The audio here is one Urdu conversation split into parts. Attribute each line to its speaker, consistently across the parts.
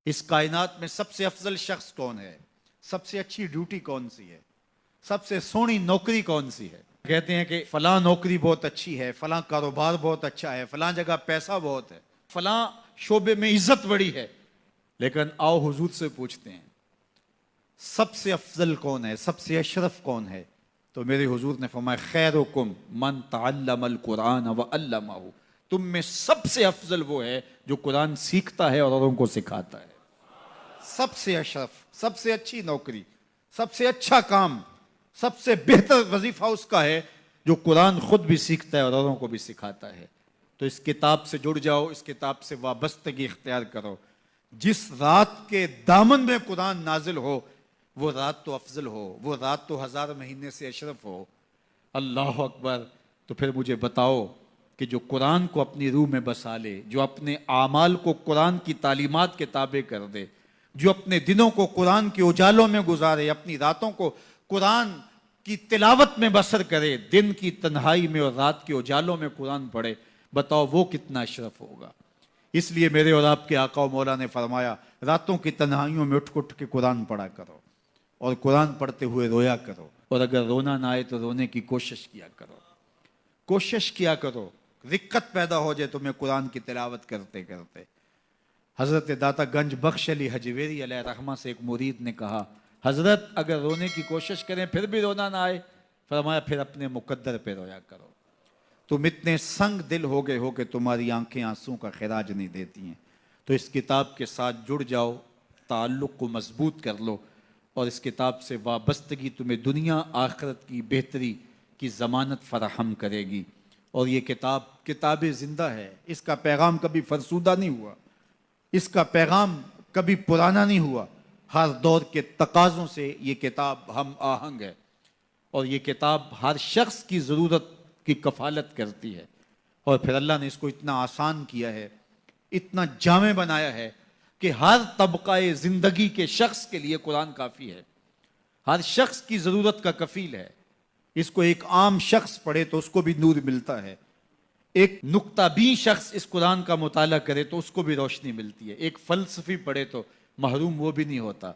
Speaker 1: اس کائنات میں سب سے افضل شخص کون ہے؟ سب سے اچھی ڈیوٹی کون سی ہے؟ سب سے سونی نوکری کون سی ہے؟ کہتے ہیں کہ فلاں نوکری بہت اچھی ہے، فلاں کاروبار بہت اچھا ہے، فلاں جگہ پیسہ بہت ہے، فلاں شعبے میں عزت بڑی ہے. لیکن آؤ حضور سے پوچھتے ہیں سب سے افضل کون ہے، سب سے اشرف کون ہے؟ تو میرے حضور نے فرمایا خیرکم من تعلم القرآن وعلمہ، تم میں سب سے افضل وہ ہے جو قرآن سیکھتا ہے اور اوروں کو سکھاتا ہے. سب سے اشرف، سب سے اچھی نوکری، سب سے اچھا کام، سب سے بہتر وظیفہ اس کا ہے جو قرآن خود بھی سیکھتا ہے اور اوروں کو بھی سکھاتا ہے. تو اس کتاب سے جڑ جاؤ، اس کتاب سے وابستگی اختیار کرو. جس رات کے دامن میں قرآن نازل ہو وہ رات تو افضل ہو، وہ رات تو 1000 مہینے سے اشرف ہو. اللہ اکبر. تو پھر مجھے بتاؤ کہ جو قرآن کو اپنی روح میں بسا لے، جو اپنے اعمال کو قرآن کی تعلیمات کے تابع کر دے، جو اپنے دنوں کو قرآن کے اجالوں میں گزارے، اپنی راتوں کو قرآن کی تلاوت میں بسر کرے، دن کی تنہائی میں اور رات کے اجالوں میں قرآن پڑھے، بتاؤ وہ کتنا اشرف ہوگا. اس لیے میرے اور آپ کے آقا و مولا نے فرمایا راتوں کی تنہائیوں میں اٹھ کے قرآن پڑھا کرو، اور قرآن پڑھتے ہوئے رویا کرو، اور اگر رونا نہ آئے تو رونے کی کوشش کیا کرو. کوشش کیا کرو، رقت پیدا ہو جائے تمہیں قرآن کی تلاوت کرتے کرتے. حضرت داتا گنج بخش علی حجویری علیہ رحمہ سے ایک مرید نے کہا حضرت اگر رونے کی کوشش کریں پھر بھی رونا نہ آئے، فرمایا پھر اپنے مقدر پہ رویا کرو. تم اتنے سنگ دل ہو گئے ہو کہ تمہاری آنکھیں آنسوں کا خراج نہیں دیتی ہیں. تو اس کتاب کے ساتھ جڑ جاؤ، تعلق کو مضبوط کر لو، اور اس کتاب سے وابستگی تمہیں دنیا آخرت کی بہتری کی ضمانت فراہم کرے گی. اور یہ کتاب زندہ ہے، اس کا پیغام کبھی فرسودہ نہیں ہوا، اس کا پیغام کبھی پرانا نہیں ہوا. ہر دور کے تقاضوں سے یہ کتاب ہم آہنگ ہے، اور یہ کتاب ہر شخص کی ضرورت کی کفالت کرتی ہے. اور پھر اللہ نے اس کو اتنا آسان کیا ہے، اتنا جامع بنایا ہے کہ ہر طبقہ زندگی کے شخص کے لیے قرآن کافی ہے، ہر شخص کی ضرورت کا کفیل ہے. اس کو ایک عام شخص پڑھے تو اس کو بھی نور ملتا ہے، ایک نکتہ بین شخص اس قرآن کا مطالعہ کرے تو اس کو بھی روشنی ملتی ہے، ایک فلسفی پڑھے تو محروم وہ بھی نہیں ہوتا.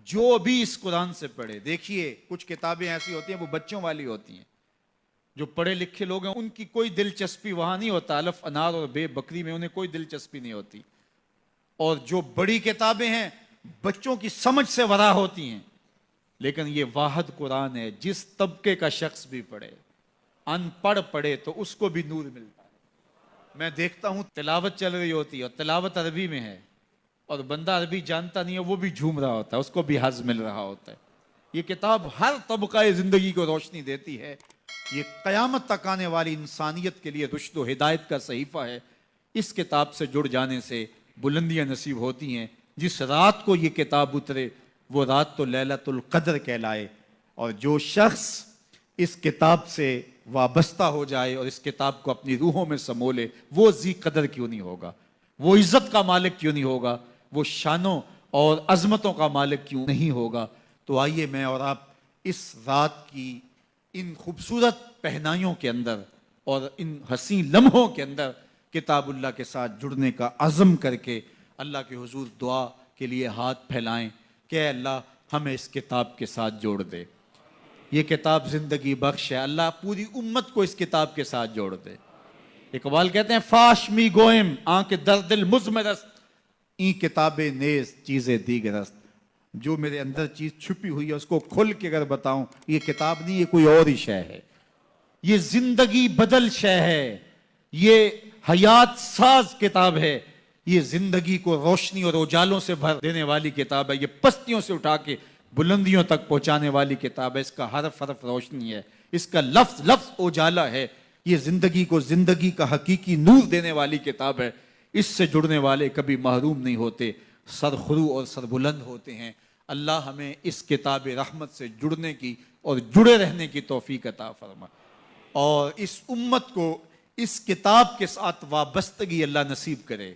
Speaker 1: جو بھی اس قرآن سے پڑھے، دیکھیے کچھ کتابیں ایسی ہوتی ہیں وہ بچوں والی ہوتی ہیں، جو پڑھے لکھے لوگ ہیں ان کی کوئی دلچسپی وہاں نہیں ہوتا، الف انار اور بے بکری میں انہیں کوئی دلچسپی نہیں ہوتی. اور جو بڑی کتابیں ہیں بچوں کی سمجھ سے ورا ہوتی ہیں. لیکن یہ واحد قرآن ہے، جس طبقے کا شخص بھی پڑھے، ان پڑھ پڑھے تو اس کو بھی نور ملتا ہے. میں دیکھتا ہوں تلاوت چل رہی ہوتی ہے اور تلاوت عربی میں ہے، اور بندہ عربی جانتا نہیں ہے وہ بھی جھوم رہا ہوتا ہے، اس کو بھی حظ مل رہا ہوتا ہے. یہ کتاب ہر طبقہ زندگی کو روشنی دیتی ہے. یہ قیامت تک آنے والی انسانیت کے لیے رشد و ہدایت کا صحیفہ ہے. اس کتاب سے جڑ جانے سے بلندیاں نصیب ہوتی ہیں. جس رات کو یہ کتاب اترے وہ رات تو لیلۃ القدر کہلائے. اور جو شخص اس کتاب سے وابستہ ہو جائے اور اس کتاب کو اپنی روحوں میں سمو لے، وہ ذی قدر کیوں نہیں ہوگا، وہ عزت کا مالک کیوں نہیں ہوگا، وہ شانوں اور عظمتوں کا مالک کیوں نہیں ہوگا. تو آئیے میں اور آپ اس رات کی ان خوبصورت پہنائیوں کے اندر اور ان حسین لمحوں کے اندر کتاب اللہ کے ساتھ جڑنے کا عزم کر کے اللہ کے حضور دعا کے لیے ہاتھ پھیلائیں کہ اے اللہ ہمیں اس کتاب کے ساتھ جوڑ دے. یہ کتاب زندگی بخش ہے، اللہ پوری امت کو اس کتاب کے ساتھ جوڑ دے. اقبال کہتے ہیں فاش می گوئم آنکھ در دل مزمرست، این کتاب نیز چیزیں دیگرست. جو میرے اندر چیز چھپی ہوئی ہے اس کو کھل کے اگر بتاؤں، یہ کتاب نہیں، یہ کوئی اور ہی شے ہے. یہ زندگی بدل شے ہے، یہ حیات ساز کتاب ہے، یہ زندگی کو روشنی اور اجالوں سے بھر دینے والی کتاب ہے، یہ پستیوں سے اٹھا کے بلندیوں تک پہنچانے والی کتاب ہے. اس کا حرف حرف روشنی ہے، اس کا لفظ لفظ اجالا ہے. یہ زندگی کو زندگی کا حقیقی نور دینے والی کتاب ہے. اس سے جڑنے والے کبھی محروم نہیں ہوتے، سرخرو اور سربلند ہوتے ہیں. اللہ ہمیں اس کتاب رحمت سے جڑنے کی اور جڑے رہنے کی توفیق عطا فرما، اور اس امت کو اس کتاب کے ساتھ وابستگی اللہ نصیب کرے.